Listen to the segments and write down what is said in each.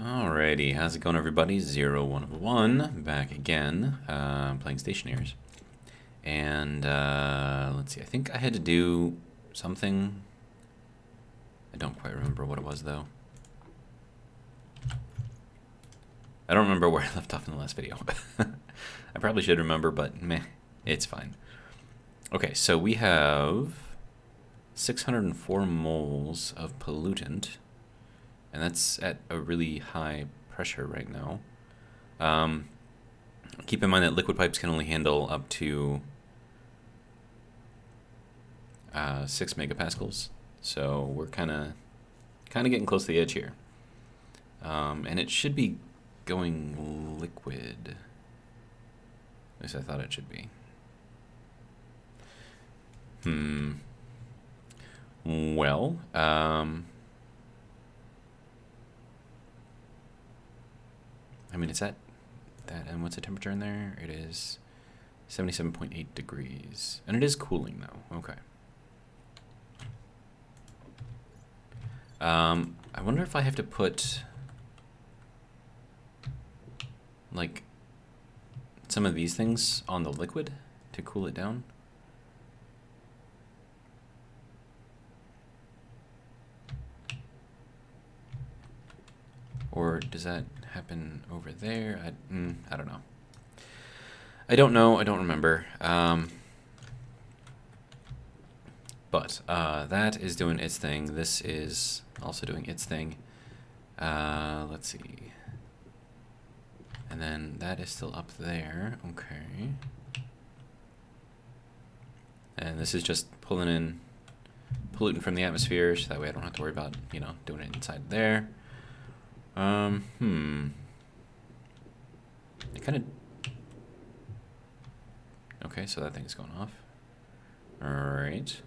Alrighty, how's it going, everybody? 0101 back again, playing Stationeers. And let's see, I think I had to do something. I don't quite remember what it was, though. I don't remember where I left off in the last video. I probably should remember, but meh, it's fine. Okay, so we have 604 moles of pollutant, and that's at a really high pressure right now. Keep in mind that liquid pipes can only handle up to 6 megapascals, so we're kind of getting close to the edge here. And it should be going liquid. At least I thought it should be. Well, I mean, it's at that, and what's the temperature in there? It is 77.8 degrees, and it is cooling though. Okay. I wonder if I have to put like some of these things on the liquid to cool it down. Or does that happen over there? I don't know. I don't know. I don't remember. But that is doing its thing. This is also doing its thing. Let's see. And then that is still up there. Okay. And this is just pulling in pollutant from the atmosphere, so that way I don't have to worry about, you know, doing it inside there. It kind of... Okay, so that thing's going off. Alright.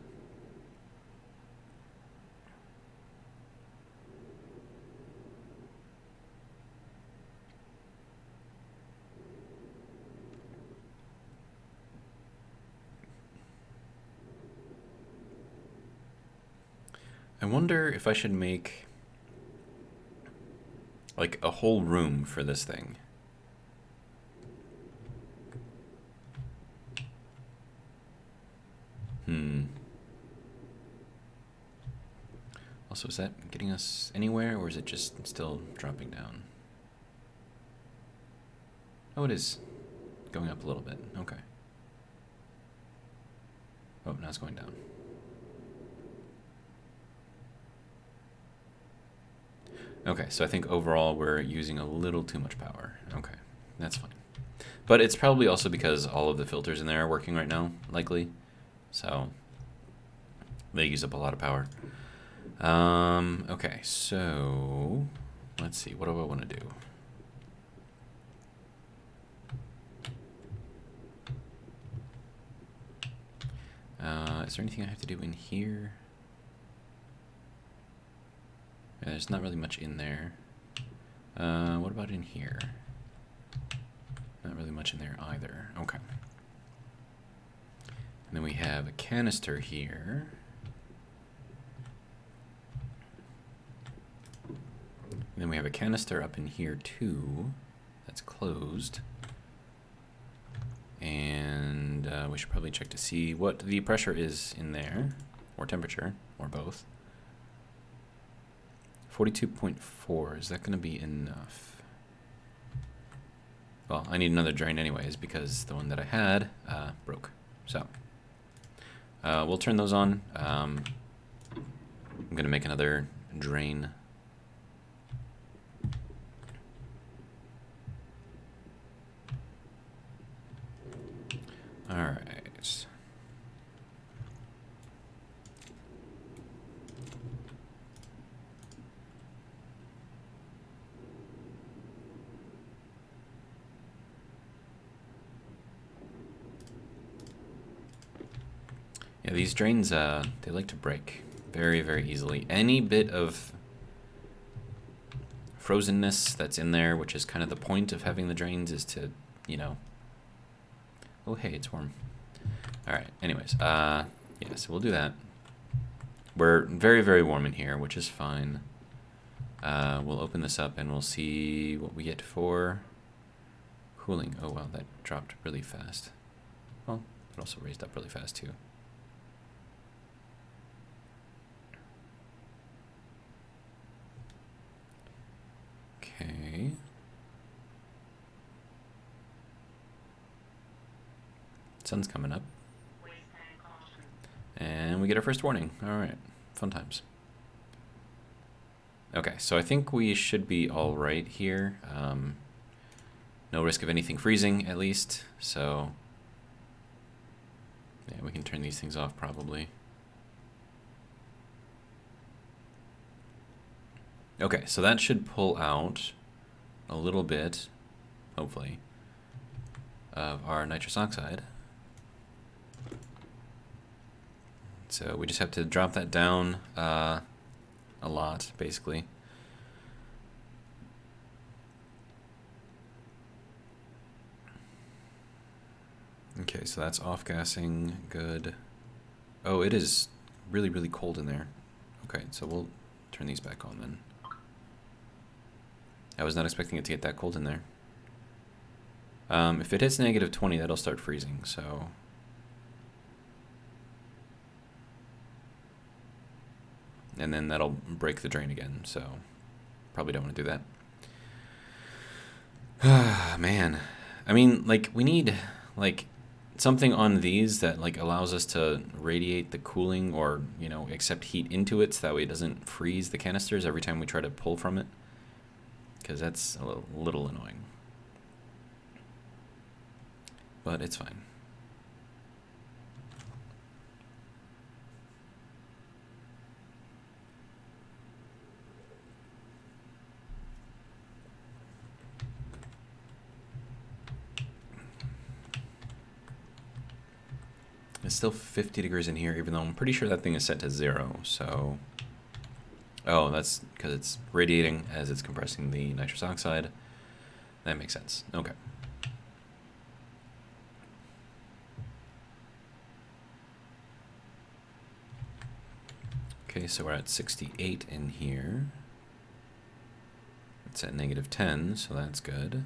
I wonder if I should make like a whole room for this thing. Also, is that getting us anywhere, or is it just still dropping down? Oh, it is going up a little bit. Okay. Oh, now it's going down. Okay, so I think overall we're using a little too much power. Okay, that's fine. But it's probably also because all of the filters in there are working right now, likely. So they use up a lot of power. Okay, so let's see. What do I want to do? Is there anything I have to do in here? Yeah, there's not really much in there. What about in here? Not really much in there either. Okay. And then we have a canister here. And then we have a canister up in here too. That's closed. And we should probably check to see what the pressure is in there, or temperature, or both. 42.4, is that going to be enough? Well, I need another drain anyways, because the one that I had broke. So, we'll turn those on. I'm going to make another drain. Alright. Yeah, these drains, they like to break very, very easily. Any bit of frozenness that's in there, which is kind of the point of having the drains, is to, you know... Oh, hey, it's warm. Alright, anyways, yeah, so we'll do that. We're very, very warm in here, which is fine. We'll open this up and we'll see what we get for cooling. Oh wow, that dropped really fast. Well, it also raised up really fast too. Okay. Sun's coming up. And we get our first warning. Alright, fun times. Okay, so I think we should be alright here. No risk of anything freezing, at least. So, yeah, we can turn these things off probably. Okay, so that should pull out a little bit, hopefully, of our nitrous oxide. So we just have to drop that down a lot, basically. Okay, so that's off-gassing, good. Oh, it is really, really cold in there. Okay, so we'll turn these back on then. I was not expecting it to get that cold in there. If it hits negative 20, that'll start freezing, so... And then that'll break the drain again, so probably don't want to do that. Ah, man. I mean, like, we need, like, something on these that, like, allows us to radiate the cooling or, you know, accept heat into it so that way it doesn't freeze the canisters every time we try to pull from it. Because that's a little annoying. But it's fine. It's still 50 degrees in here, even though I'm pretty sure that thing is set to 0, so... Oh, that's because it's radiating as it's compressing the nitrous oxide. That makes sense. Okay. Okay, so we're at 68 in here. It's at negative 10, so that's good.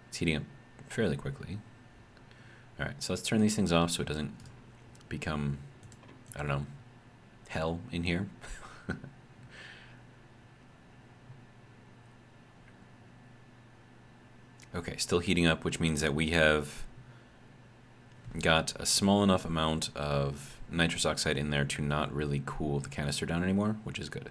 It's heating up fairly quickly. Alright, so let's turn these things off so it doesn't become, I don't know, hell in here. Okay, still heating up, which means that we have got a small enough amount of nitrous oxide in there to not really cool the canister down anymore, which is good.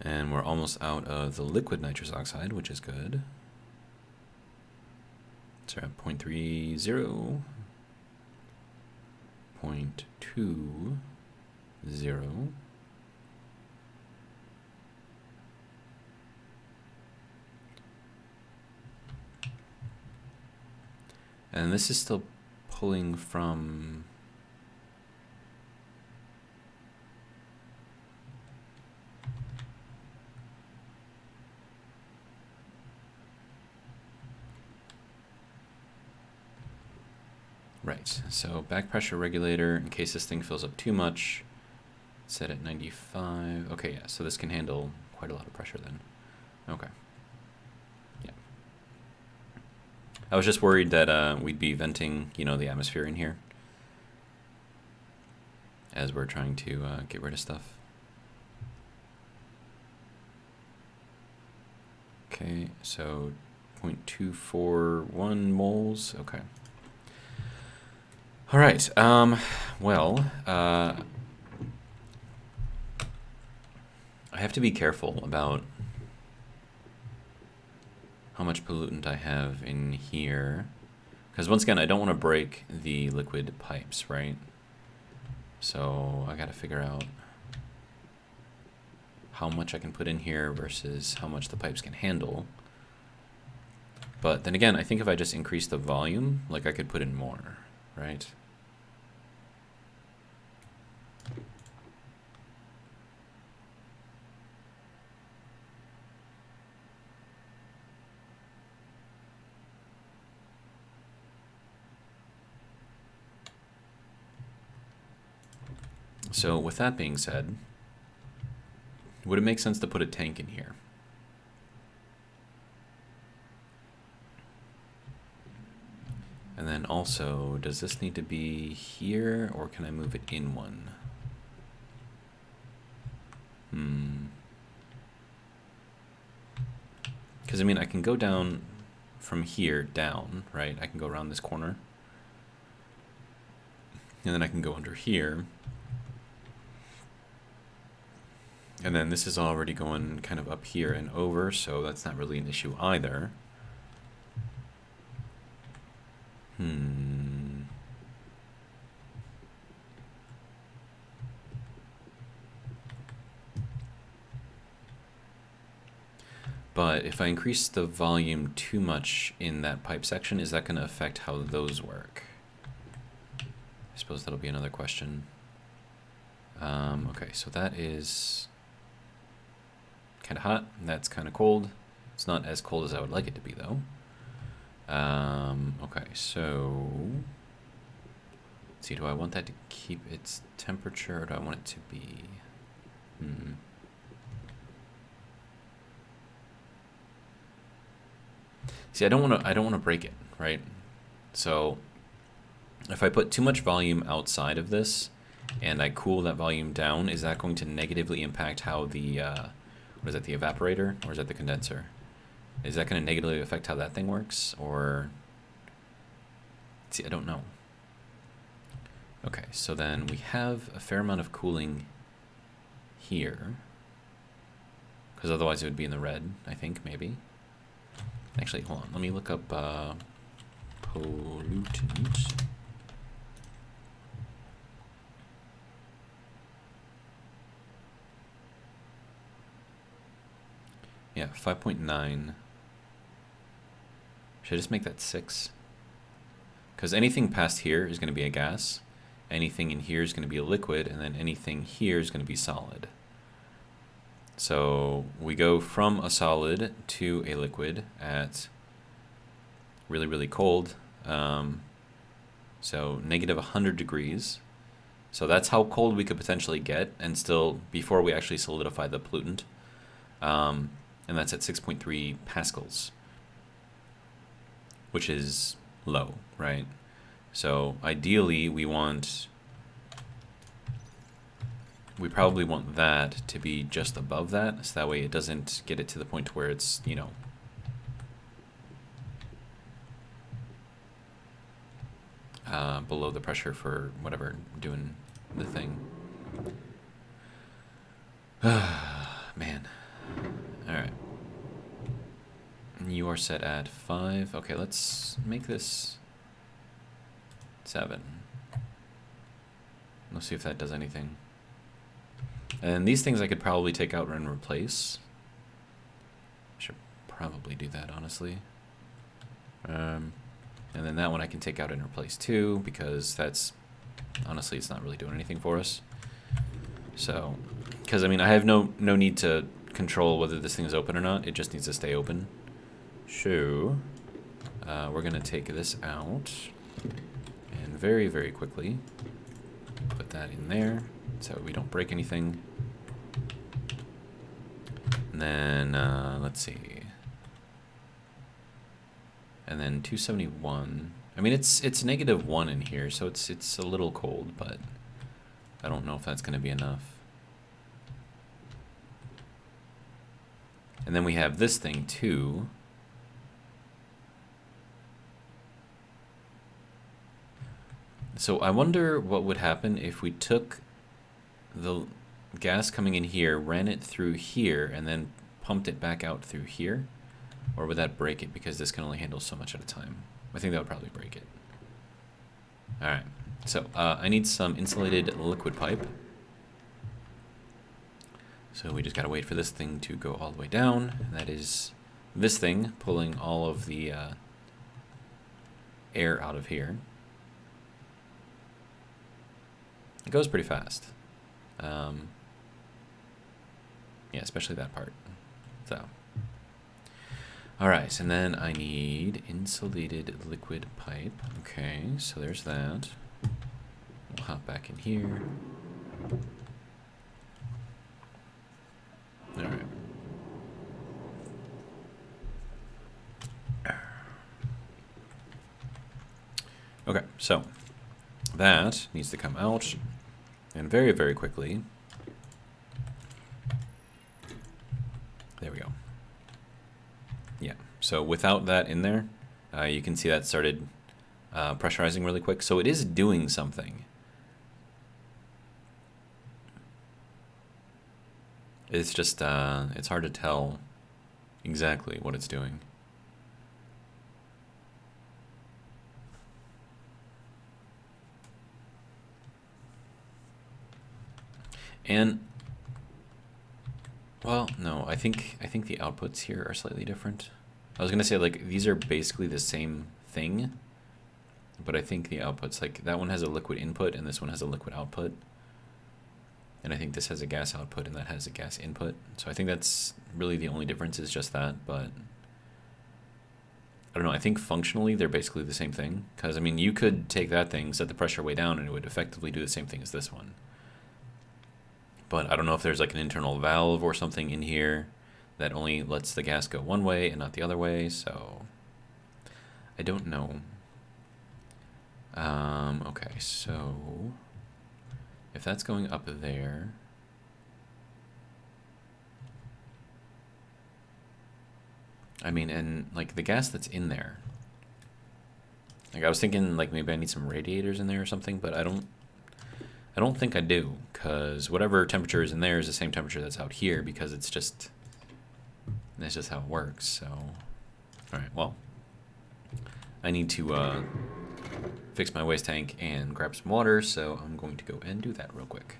And we're almost out of the liquid nitrous oxide, which is good. So we're at 0.30, 0.20. And this is still pulling from... Right, so back pressure regulator, in case this thing fills up too much, set at 95. Okay, yeah, so this can handle quite a lot of pressure then. Okay. Yeah. I was just worried that we'd be venting, you know, the atmosphere in here as we're trying to get rid of stuff. Okay, so 0.241 moles, okay. All right, well, I have to be careful about how much pollutant I have in here, because once again, I don't want to break the liquid pipes, right? So I got to figure out how much I can put in here versus how much the pipes can handle. But then again, I think if I just increase the volume, like I could put in more, right? So with that being said, would it make sense to put a tank in here? And then also, does this need to be here, or can I move it in one? Because, I mean, I can go down from here down, right? I can go around this corner. And then I can go under here. And then this is already going kind of up here and over, so that's not really an issue either. But if I increase the volume too much in that pipe section, is that going to affect how those work? I suppose that'll be another question. Okay, so that is kind of hot. That's kind of cold. It's not as cold as I would like it to be, though. Okay, so let's see. Do I want that to keep its temperature, or do I want it to be? See, I don't want to break it, right? So if I put too much volume outside of this and I cool that volume down, is that going to negatively impact how the what is that, the evaporator, or is that the condenser? Is that going to negatively affect how that thing works, or see, I don't know. Okay, so then we have a fair amount of cooling here, because otherwise it would be in the red, I think, maybe. Actually, hold on. Let me look up pollutant. Yeah, 5.9. Should I just make that 6? Because anything past here is going to be a gas. Anything in here is going to be a liquid. And then anything here is going to be solid. So we go from a solid to a liquid at really, really cold. So negative 100 degrees. So that's how cold we could potentially get, and still before we actually solidify the pollutant. And that's at 6.3 pascals, which is low, right? So ideally we probably want that to be just above that, so that way it doesn't get it to the point where it's, you know, below the pressure for whatever doing the thing. Man. Alright. You are set at 5. Okay, let's make this 7. Let's see if that does anything. And these things I could probably take out and replace. Should probably do that, honestly. And then that one I can take out and replace too, because that's, honestly, it's not really doing anything for us. So, because I mean, I have no need to control whether this thing is open or not. It just needs to stay open. So, we're gonna take this out and very, very quickly put that in there so we don't break anything. And then let's see. And then 271. I mean, it's -1 in here, so it's a little cold, but I don't know if that's going to be enough. And then we have this thing too. So I wonder what would happen if we took the gas coming in here, ran it through here, and then pumped it back out through here. Or would that break it, because this can only handle so much at a time? I think that would probably break it. Alright, so I need some insulated liquid pipe. So we just gotta wait for this thing to go all the way down. And that is this thing pulling all of the air out of here. It goes pretty fast. Yeah, especially that part. So. Alright, and then I need insulated liquid pipe. Okay, so there's that. We'll hop back in here. so that needs to come out, and very, very quickly. There we go. Yeah, so without that in there, you can see that started pressurizing really quick. So it is doing something. It's just, it's hard to tell exactly what it's doing. And, well, no, I think the outputs here are slightly different. I was gonna say, like, these are basically the same thing, but I think the outputs, like, that one has a liquid input and this one has a liquid output. And I think this has a gas output and that has a gas input. So I think that's really the only difference, is just that, but I don't know, I think functionally they're basically the same thing. Because, I mean, you could take that thing, set the pressure way down, and it would effectively do the same thing as this one. But I don't know if there's like an internal valve or something in here that only lets the gas go one way and not the other way, so I don't know. Okay, so if that's going up there, I mean, and like the gas that's in there, like I was thinking like maybe I need some radiators in there or something, but I don't think I do, because whatever temperature is in there is the same temperature that's out here, because that's just how it works. So, all right, well, I need to fix my waste tank and grab some water, so I'm going to go and do that real quick.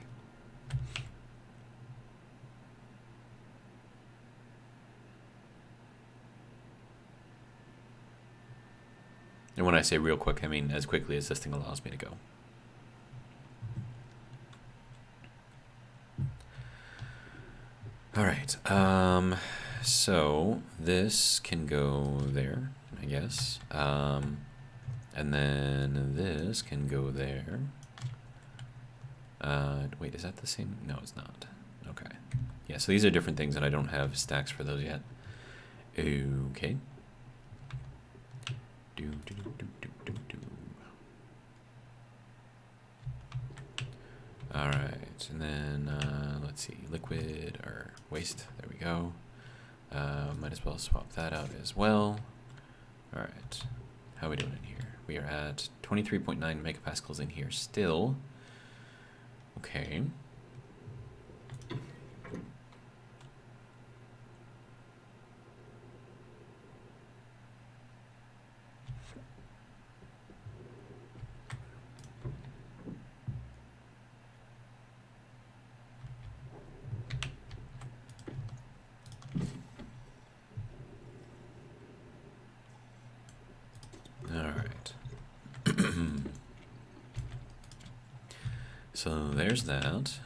And when I say real quick, I mean as quickly as this thing allows me to go. All right, so this can go there, I guess. And then this can go there. Wait, is that the same? No, it's not. Okay. Yeah, so these are different things, and I don't have stacks for those yet. Okay. Do. All right, and then let's see, liquid or waste. There we go. Might as well swap that out as well. All right, how are we doing in here? We are at 23.9 megapascals in here still. Okay. So there's that.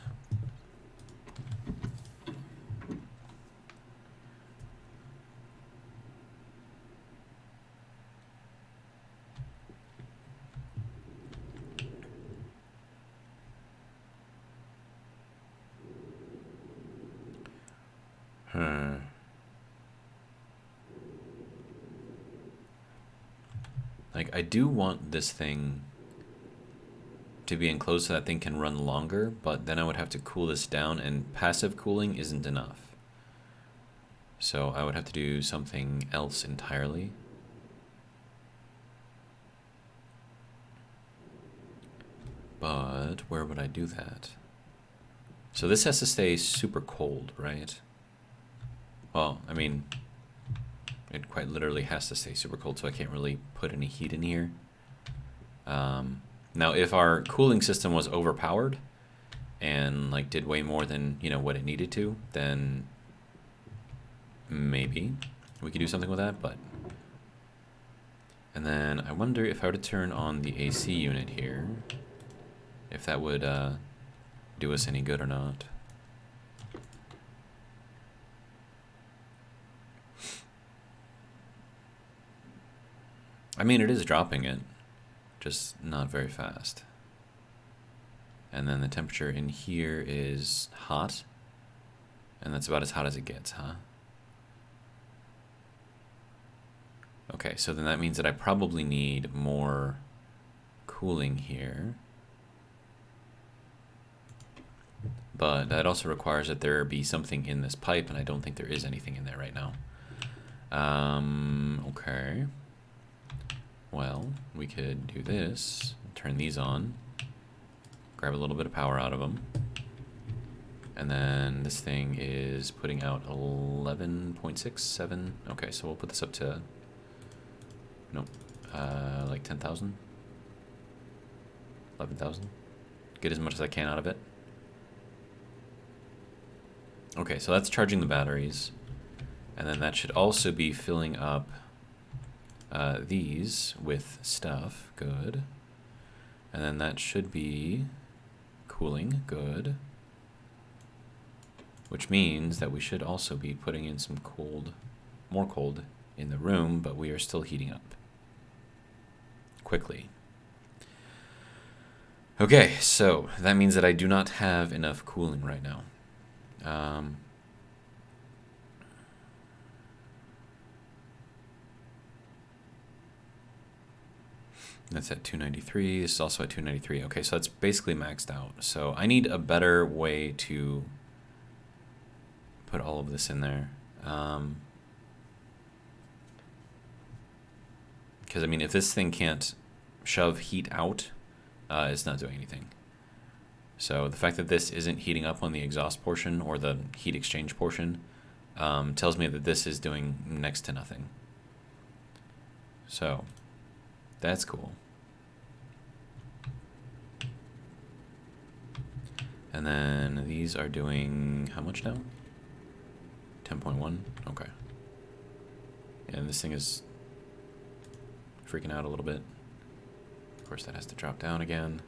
Like, I do want this thing to be enclosed so that thing can run longer, but then I would have to cool this down, and passive cooling isn't enough. So I would have to do something else entirely. But where would I do that? So this has to stay super cold, right? Well, I mean, it quite literally has to stay super cold, so I can't really put any heat in here. Now, if our cooling system was overpowered and like did way more than, you know, what it needed to, then maybe we could do something with that. But and then I wonder if I were to turn on the AC unit here, if that would do us any good or not. I mean, it is dropping it, just not very fast. And then the temperature in here is hot, and that's about as hot as it gets, huh? Okay, so then that means that I probably need more cooling here. But that also requires that there be something in this pipe, and I don't think there is anything in there right now. Okay. Well, we could do this, turn these on, grab a little bit of power out of them, and then this thing is putting out 11.67. Okay, so we'll put this up to, nope, like 10,000, 11,000. Get as much as I can out of it. Okay, so that's charging the batteries, and then that should also be filling up these with stuff. Good. And then that should be cooling. Good. Which means that we should also be putting in some cold, more cold in the room, but we are still heating up quickly. Okay, so that means that I do not have enough cooling right now. That's at 293. This is also at 293. Okay, so that's basically maxed out. So I need a better way to put all of this in there. Because, I mean, if this thing can't shove heat out, it's not doing anything. So the fact that this isn't heating up on the exhaust portion or the heat exchange portion tells me that this is doing next to nothing. So that's cool. And then these are doing how much now? 10.1? Okay. And this thing is freaking out a little bit. Of course, that has to drop down again.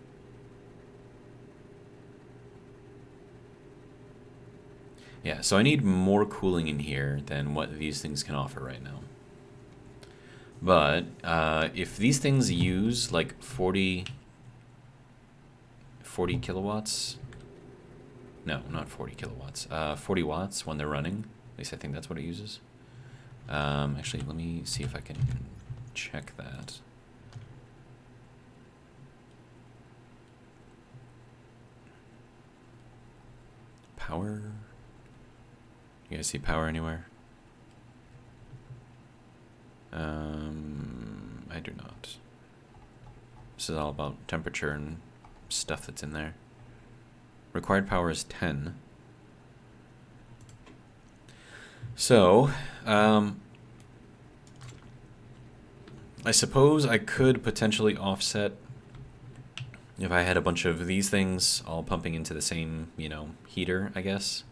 Yeah, so I need more cooling in here than what these things can offer right now. But if these things use like 40 kilowatts, no, not 40 kilowatts, 40 watts when they're running, at least I think that's what it uses. Actually, let me see if I can check that. Power? You guys see power anywhere? I do not. This is all about temperature and stuff that's in there. Required power is 10. So, I suppose I could potentially offset if I had a bunch of these things all pumping into the same, you know, heater, I guess.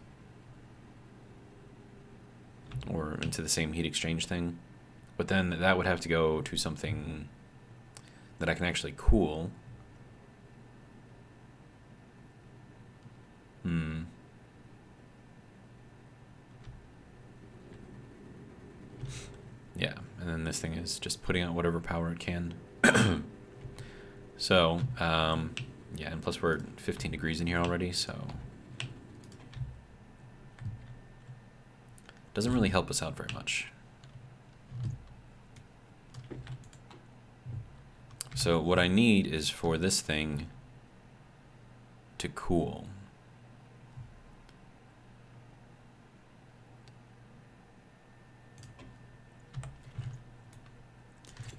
Or into the same heat exchange thing. But then that would have to go to something that I can actually cool. Yeah, and then this thing is just putting out whatever power it can. So, yeah, and plus we're 15 degrees in here already, so doesn't really help us out very much. So what I need is for this thing to cool.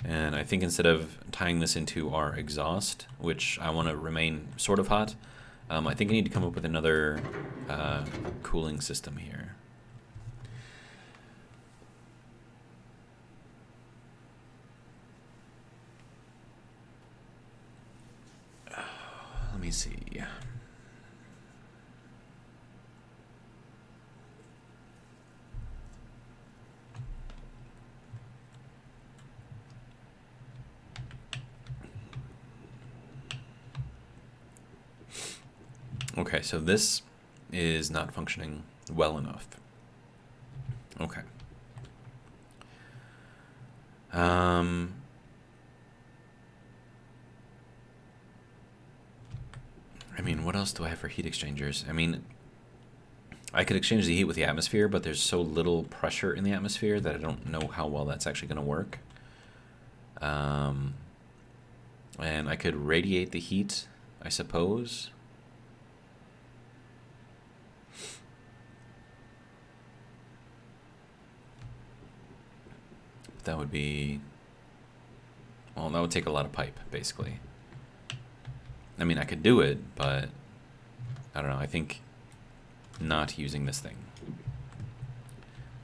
And I think instead of tying this into our exhaust, which I want to remain sort of hot, I think I need to come up with another cooling system here. Let me see. Okay, so this is not functioning well enough. Okay. I mean, what else do I have for heat exchangers? I mean, I could exchange the heat with the atmosphere, but there's so little pressure in the atmosphere that I don't know how well that's actually going to work. And I could radiate the heat, I suppose. But that would be... Well, that would take a lot of pipe, basically. I mean, I could do it, but... I don't know, I think not using this thing.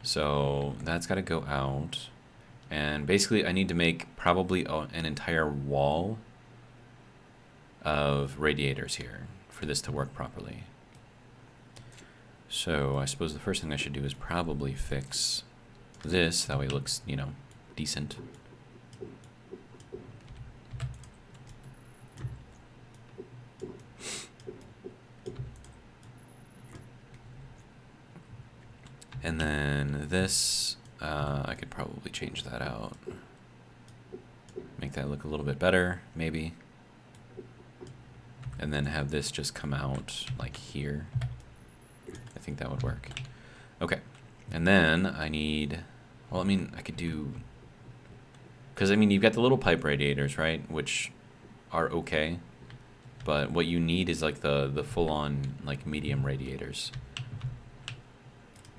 So that's got to go out. And basically I need to make probably an entire wall of radiators here for this to work properly. So I suppose the first thing I should do is probably fix this. That way it looks, you know, decent. And then this, I could probably change that out. Make that look a little bit better, maybe. And then have this just come out like here. I think that would work. Okay. And then I need, well, I mean, I could do, because I mean, you've got the little pipe radiators, right? Which are okay. But what you need is like the full-on like medium radiators.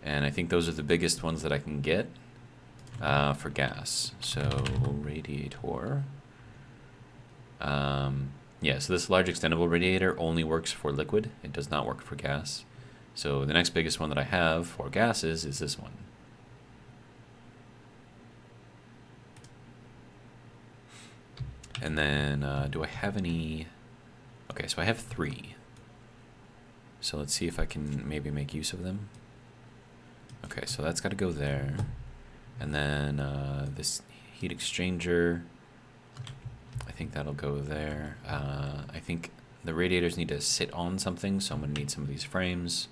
And I think those are the biggest ones that I can get for gas. So radiator. Yeah, so this large extendable radiator only works for liquid. It does not work for gas. So the next biggest one that I have for gases is this one. And then do I have any... Okay, so I have 3. So let's see if I can maybe make use of them. Okay, so that's got to go there. And then this heat exchanger, I think that'll go there. I think the radiators need to sit on something, so I'm going to need some of these frames.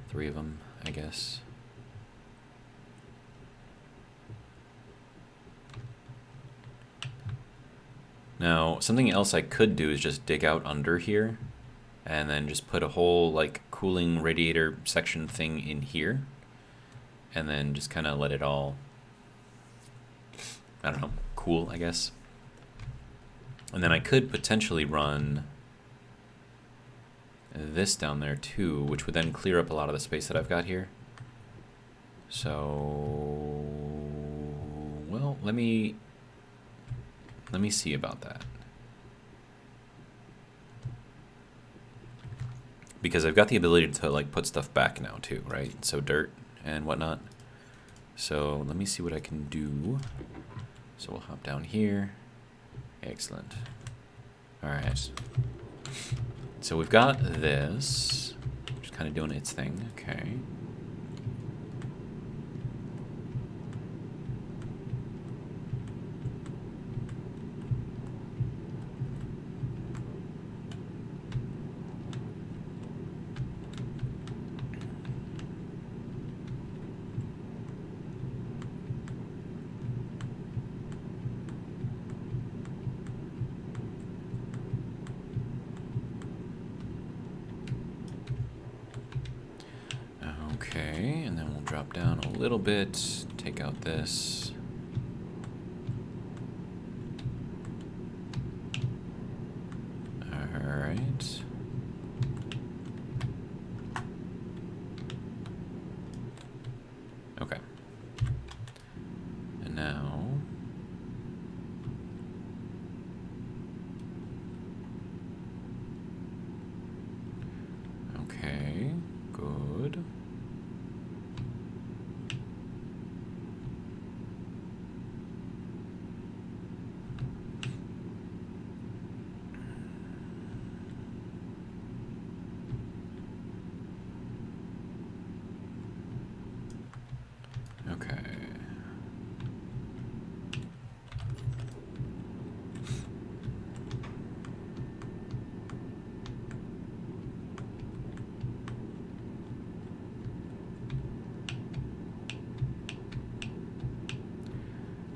3 of them, I guess. Now, something else I could do is just dig out under here and then just put a whole like cooling radiator section thing in here. And then just kind of let it all, I don't know, cool, I guess. And then I could potentially run this down there too, which would then clear up a lot of the space that I've got here. So, well, let me see about that. Because I've got the ability to like put stuff back now too, right? So dirt and whatnot. So let me see what I can do. So we'll hop down here. Excellent. All right. So we've got this, just kind of doing its thing. Okay. Okay, and then we'll drop down a little bit, take out this. All right. Okay. And now... Okay, good. Okay.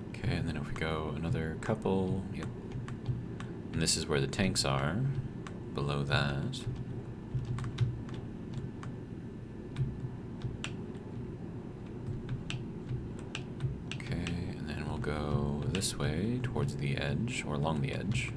Okay, and then if we go another couple, yep. And this is where the tanks are, below that. Okay, and then we'll go this way towards the edge, or along the edge.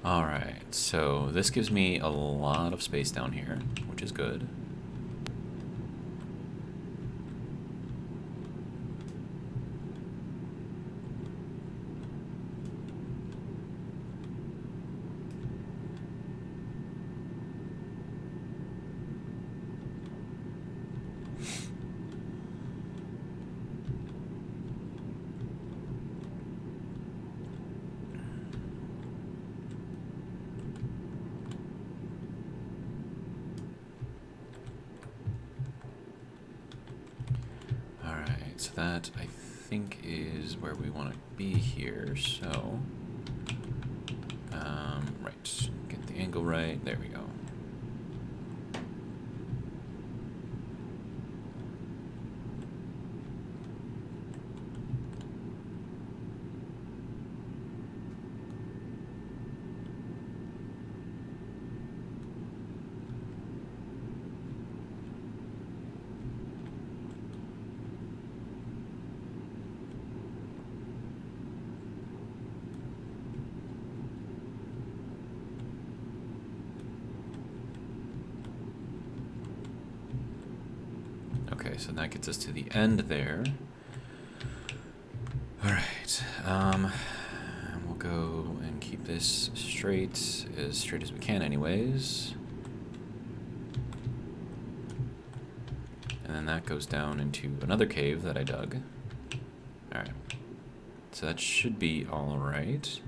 Alright, so this gives me a lot of space down here, which is good. So that, I think, is where we want to be here, so... right, get the angle right, there we go. Okay, so that gets us to the end there. Alright, and we'll go and keep this straight as we can anyways. And then that goes down into another cave that I dug. Alright, so that should be alright.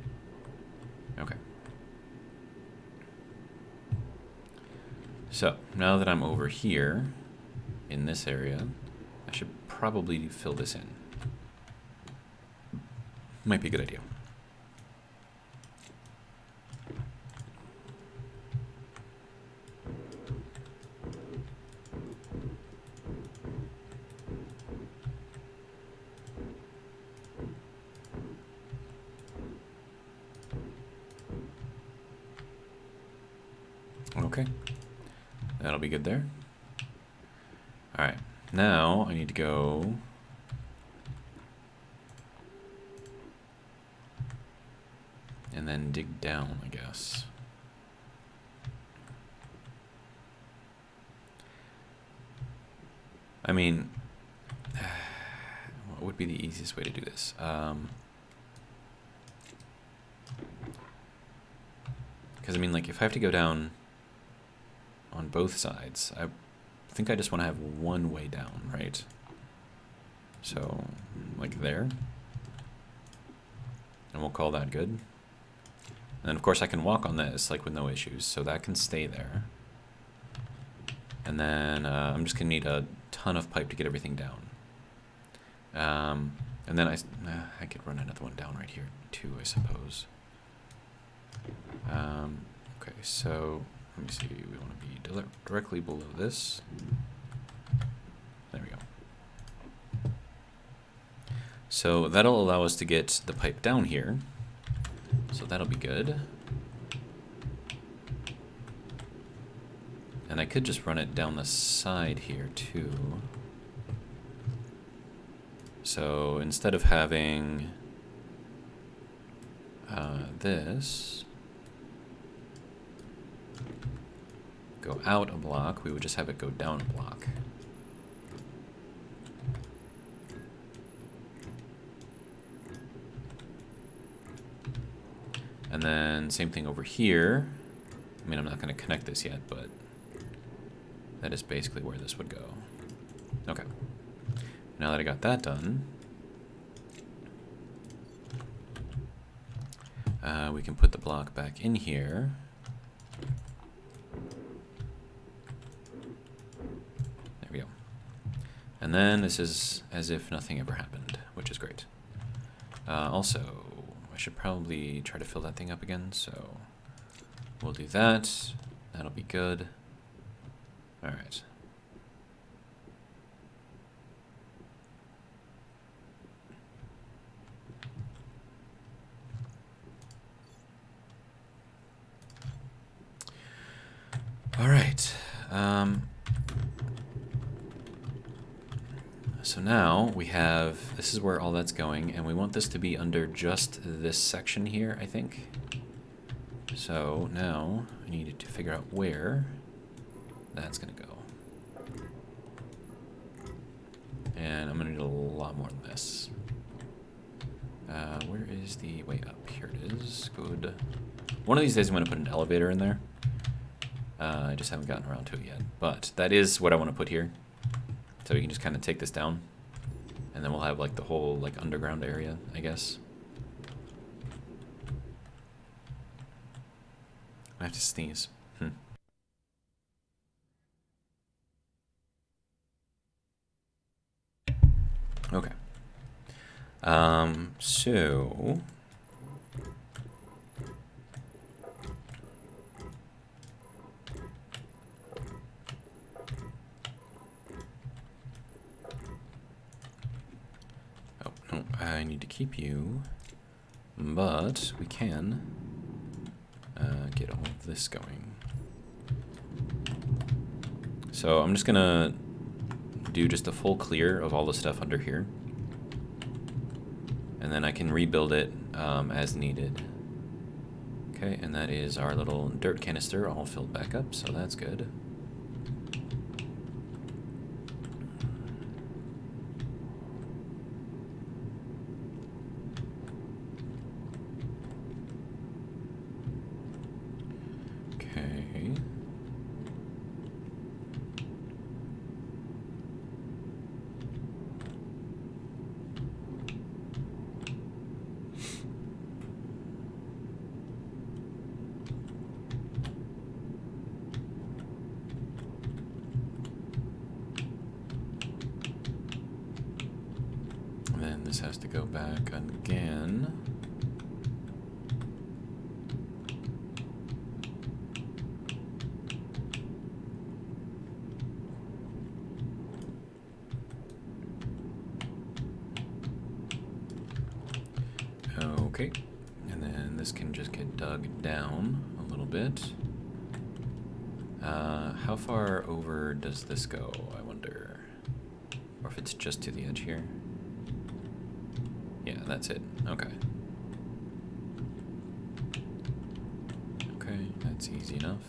Okay. So, now that I'm over here, in this area, I should probably fill this in. Might be a good idea. Okay, that'll be good there. Alright, now I need to go and then dig down, I guess. I mean, what would be the easiest way to do this? Because, I mean, like, if I have to go down on both sides, I think I just want to have one way down, right? So, like there. And we'll call that good. And of course I can walk on this, like with no issues, so that can stay there. And then I'm just going to need a ton of pipe to get everything down. And then I could run another one down right here too, I suppose. Okay, so let me see, we want to be directly below this. There we go. So that'll allow us to get the pipe down here. So that'll be good. And I could just run it down the side here too. So instead of having this go out a block, we would just have it go down a block. And then same thing over here. I mean, I'm not going to connect this yet, but that is basically where this would go. Okay. Now that I got that done, we can put the block back in here. There we go. And then this is as if nothing ever happened, which is great. Also, I should probably try to fill that thing up again, so we'll do that. That'll be good. All right. All right. So now we have, this is where all that's going, and we want this to be under just this section here, I think. So now I need to figure out where that's going to go. And I'm going to need a lot more than this. Where is the way up? Here it is. Good. One of these days I'm going to put an elevator in there. I just haven't gotten around to it yet. But that is what I want to put here. So we can just kind of take this down. And then we'll have like the whole like underground area, I guess. I have to sneeze. Okay. So oh no, I need to keep you, but we can get all of this going. So I'm just gonna do just a full clear of all the stuff under here. And then I can rebuild it as needed. Okay, and that is our little dirt canister all filled back up, so that's good. Okay. And then this has to go back again. Okay, and then this can just get dug down a little bit. How far over does this go, I wonder? Or if it's just to the edge here? Yeah, that's it. Okay. Okay, that's easy enough.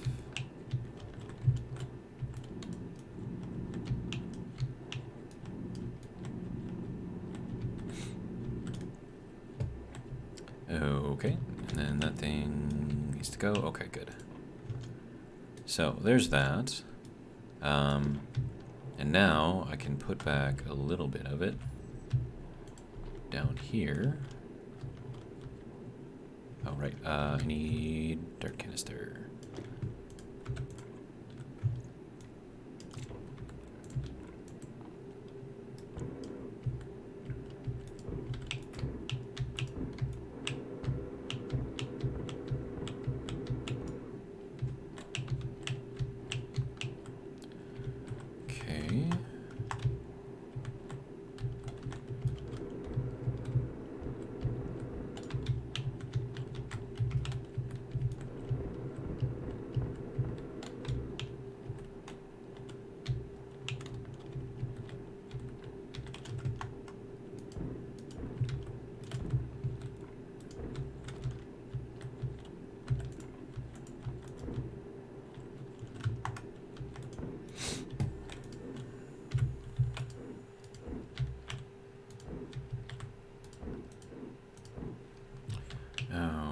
Okay, and then that thing needs to go. Okay, good. So there's that. And now I can put back a little bit of it down here. Oh, right. I need dirt canister. Okay.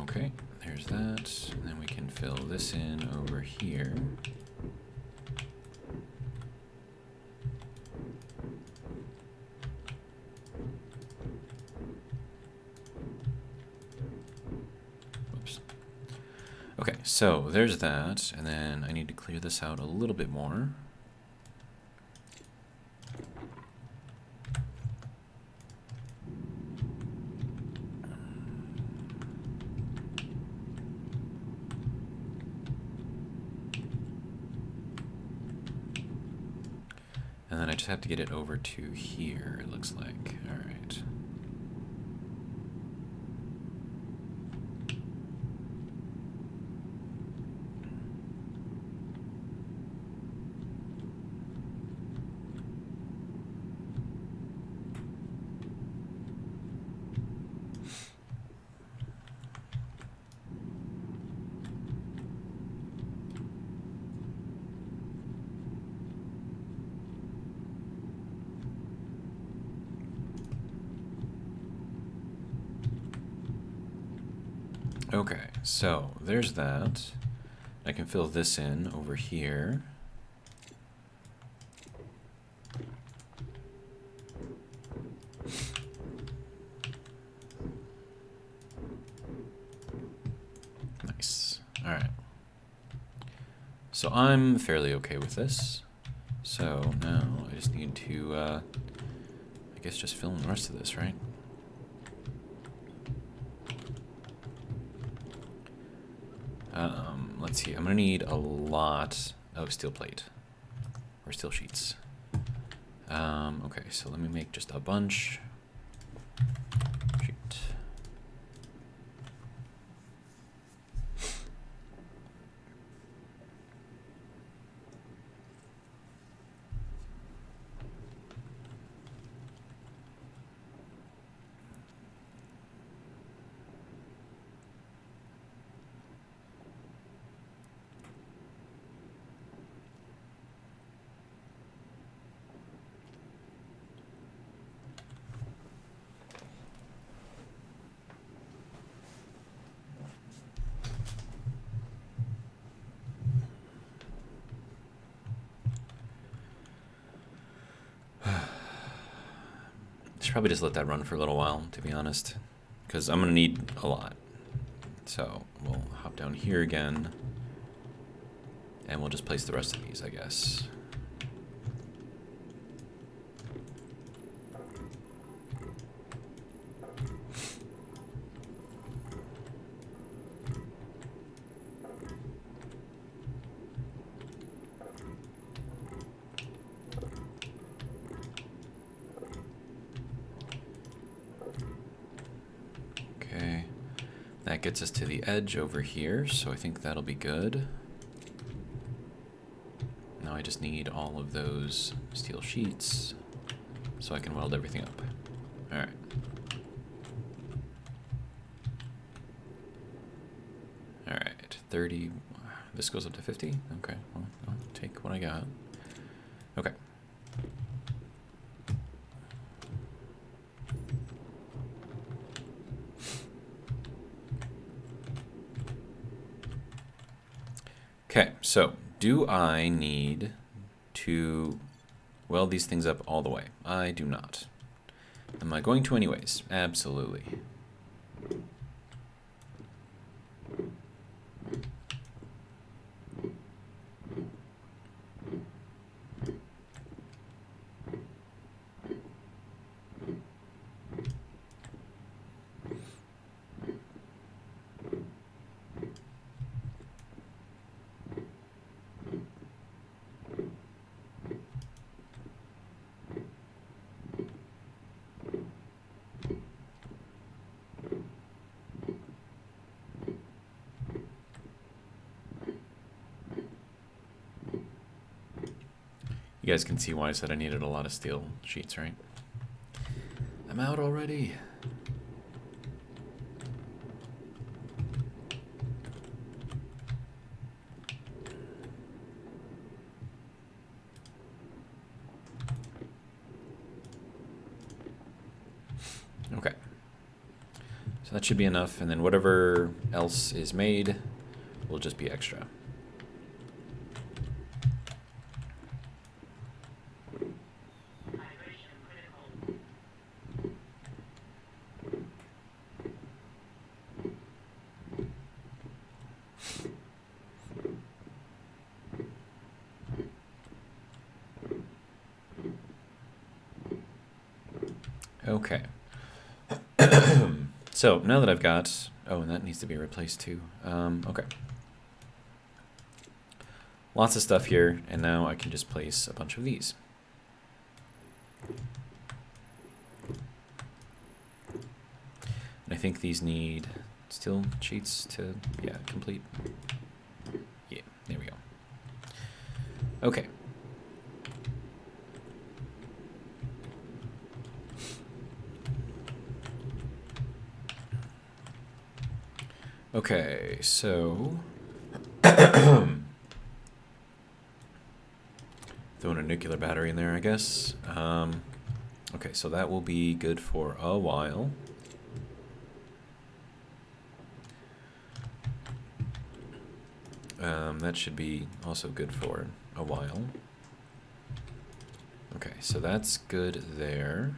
Okay, there's that. And then we can fill this in over here. Whoops. Okay, so there's that, and then I need to clear this out a little bit more. And then I just have to get it over to here, it looks like. All right. Okay, so there's that. I can fill this in over here. Nice. All right. So I'm fairly okay with this. So now I just need to, I guess, just fill in the rest of this, right? Let's see. I'm gonna need a lot of steel plate or steel sheets. Okay, so let me make just a bunch. Sheet. Should probably just let that run for a little while, to be honest, because I'm gonna need a lot. So we'll hop down here again, and we'll just place the rest of these, I guess. That gets us to the edge over here, so I think that'll be good. Now I just need all of those steel sheets so I can weld everything up. Alright. Alright, 30. This goes up to 50? Okay, well, I'll take what I got. Okay. Okay, so do I need to weld these things up all the way? I do not. Am I going to anyways? Absolutely. You guys can see why I said I needed a lot of steel sheets, right? I'm out already. Okay. So that should be enough, and then whatever else is made will just be extra. Okay. So now that I've got, oh, and that needs to be replaced too. Okay. Lots of stuff here, and now I can just place a bunch of these. And I think these need steel sheets to, yeah, complete. Yeah, there we go. Okay. Okay, so throwing a nuclear battery in there, I guess. Okay, so that will be good for a while. That should be also good for a while. Okay, so that's good there.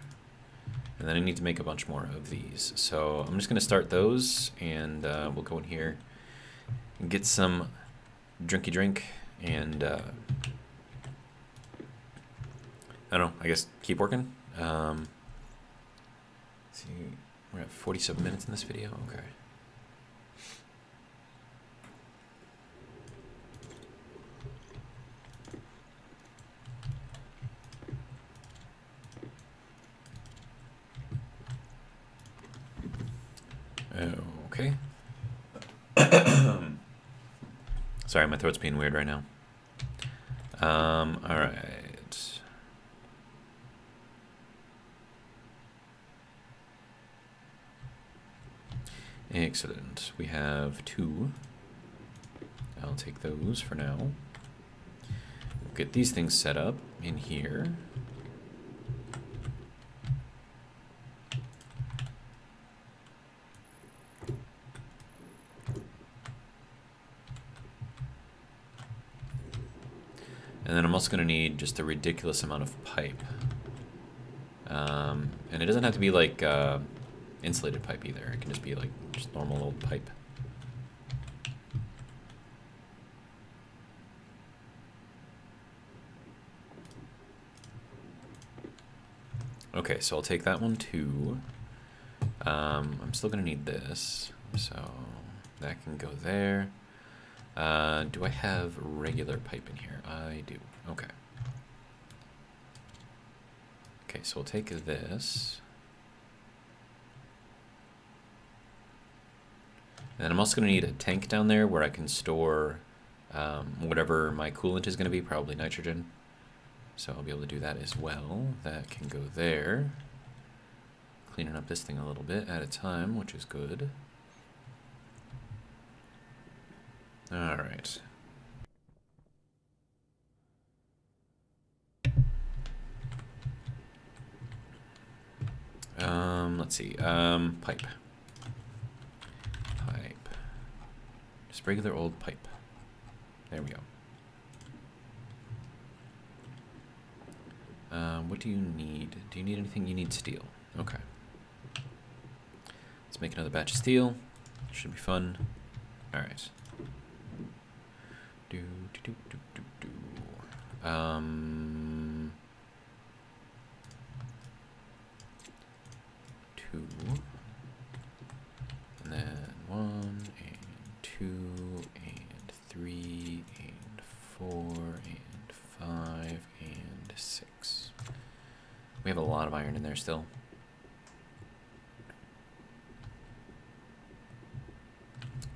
And then I need to make a bunch more of these. So I'm just going to start those, and we'll go in here and get some drinky drink, and I don't know, I guess keep working. Let's see, we're at 47 minutes in this video. Okay. Okay. Sorry, my throat's being weird right now. All right. Excellent. We have 2. I'll take those for now. We'll get these things set up in here. And then I'm also going to need just a ridiculous amount of pipe. And it doesn't have to be like insulated pipe either. It can just be like just normal old pipe. Okay, so I'll take that one too. I'm still going to need this, so that can go there. Do I have regular pipe in here? I do. Okay. Okay, so we'll take this. And then I'm also going to need a tank down there where I can store whatever my coolant is going to be, probably nitrogen. So I'll be able to do that as well. That can go there. Cleaning up this thing a little bit at a time, which is good. All right. Let's see. Pipe. Pipe. Just regular old pipe. There we go. What do you need? Do you need anything? You need steel. Okay. Let's make another batch of steel. Should be fun. All right. Do. 2, and then 1, and 2, and 3, and 4, and 5, and 6. We have a lot of iron in there still.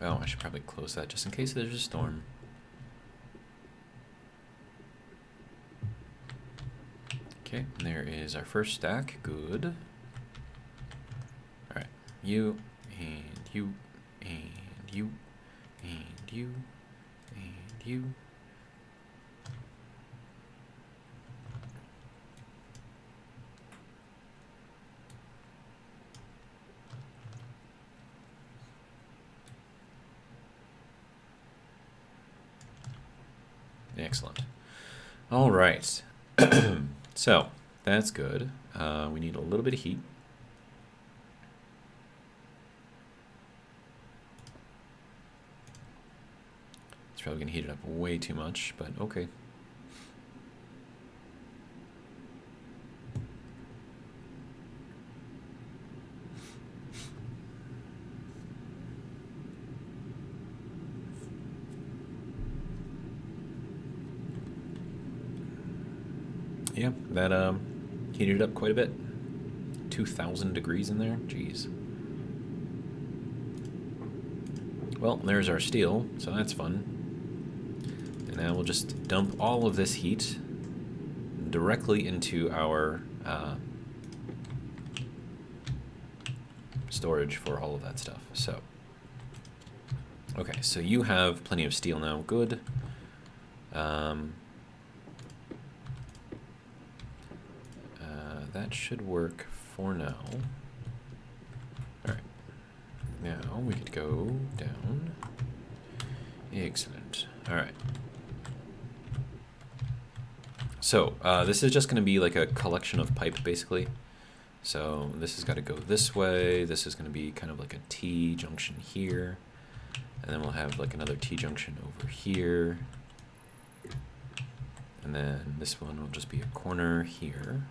Oh, I should probably close that just in case there's a storm. Okay, there is our first stack. Good. Alright, you, and you, and you, and you, and you. Excellent. All right. So that's good. We need a little bit of heat. It's probably going to heat it up way too much, but okay. Yeah, that heated it up quite a bit. 2,000 degrees in there. Jeez. Well, there's our steel, so that's fun. And now we'll just dump all of this heat directly into our storage for all of that stuff. So, okay, so you have plenty of steel now. Good. That should work for now. Alright. Now we could go down Excellent. All right. So this is just going to be like a collection of pipe, basically. So this has got to go this way. This is going to be kind of like a T junction here. And then we'll have like another T junction over here. And then this one will just be a corner here.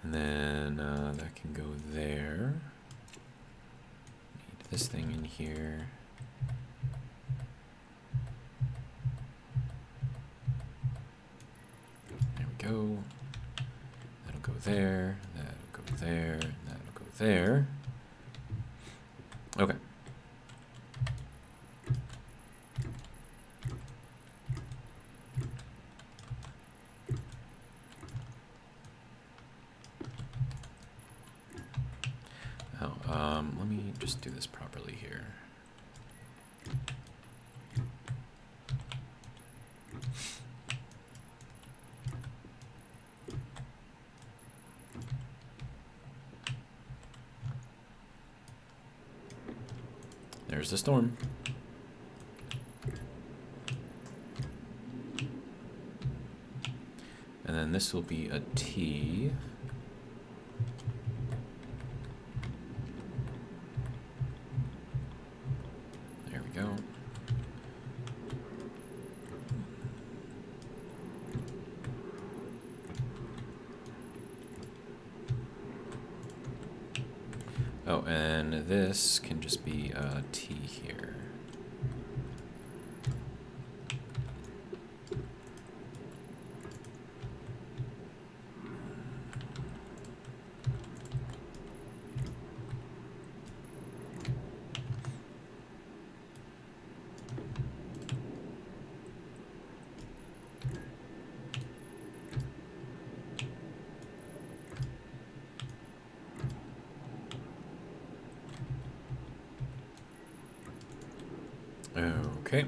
And then that can go there. Need this thing in here. There we go. That'll go there. That'll go there. And that'll go there. Okay. Let me just do this properly here. There's the storm. And then this will be a T. There we go. Oh, and this can just be a T here. Okay.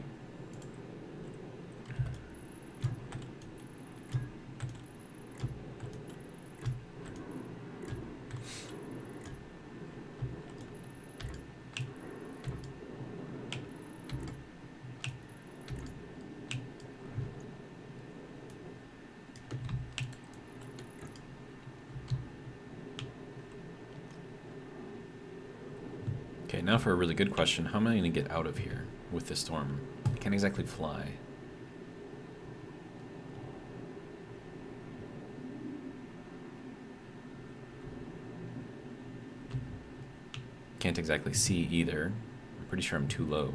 Okay, now for a really good question. How am I going to get out of here with this storm? I can't exactly fly. Can't exactly see either. I'm pretty sure I'm too low.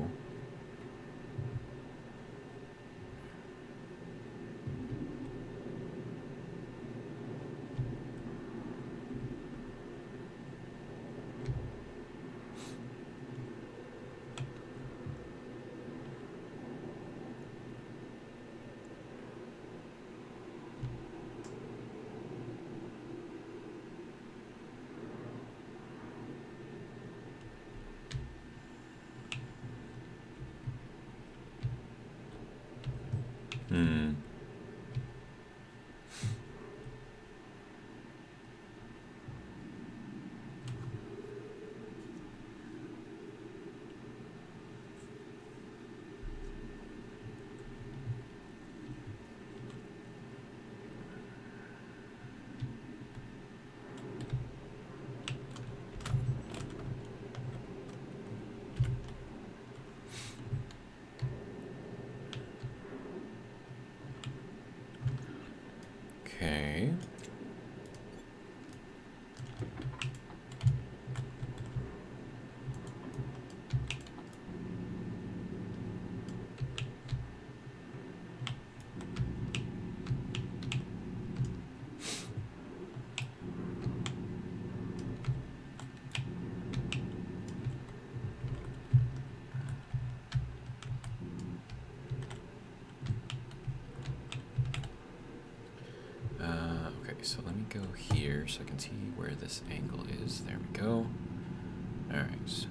Hmm. Okay. So let me go here so I can see where this angle is. There we go. All right.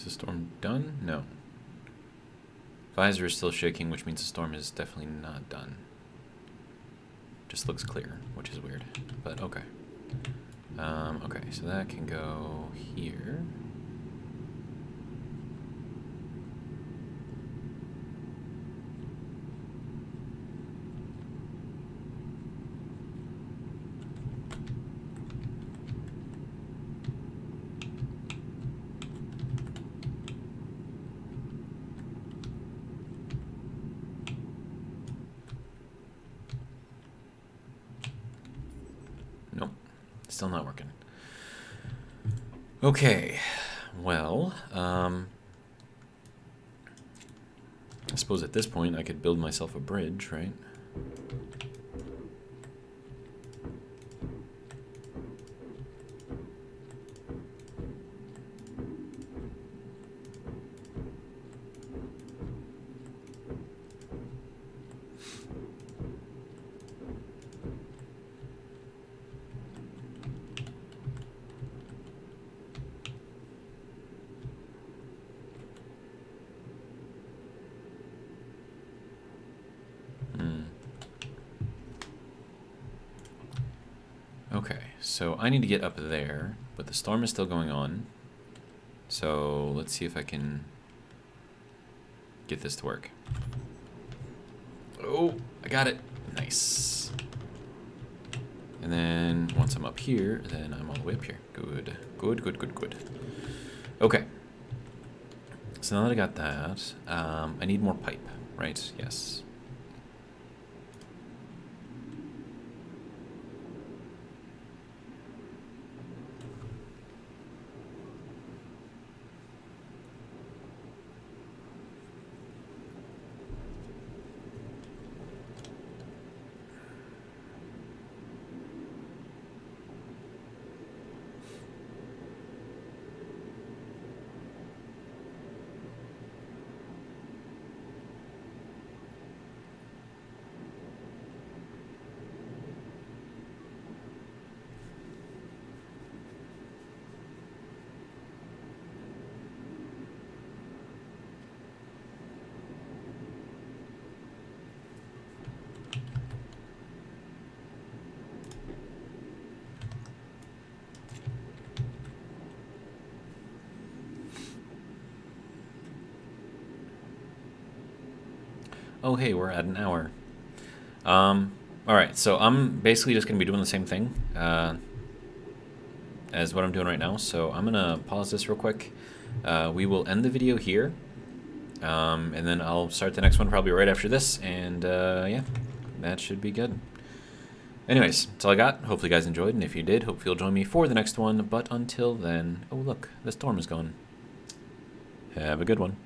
the storm done? No. Visor is still shaking, which means the storm is definitely not done. Just looks clear, which is weird, but okay. Okay, so that can go here. Nope, still not working. Okay, well, I suppose at this point I could build myself a bridge, right? Okay, so I need to get up there, but the storm is still going on. So let's see if I can get this to work. Oh, I got it. Nice. And then once I'm up here, then I'm all the way up here. Good, good, good, good, good. Okay. So now that I got that, I need more pipe, right? Yes. Oh, hey, we're at an hour. Alright, so I'm basically just going to be doing the same thing as what I'm doing right now. So I'm going to pause this real quick. We will end the video here. And then I'll start the next one probably right after this. And yeah, that should be good. Anyways, that's all I got. Hopefully you guys enjoyed. And if you did, hope you'll join me for the next one. But until then, oh look, the storm is gone. Have a good one.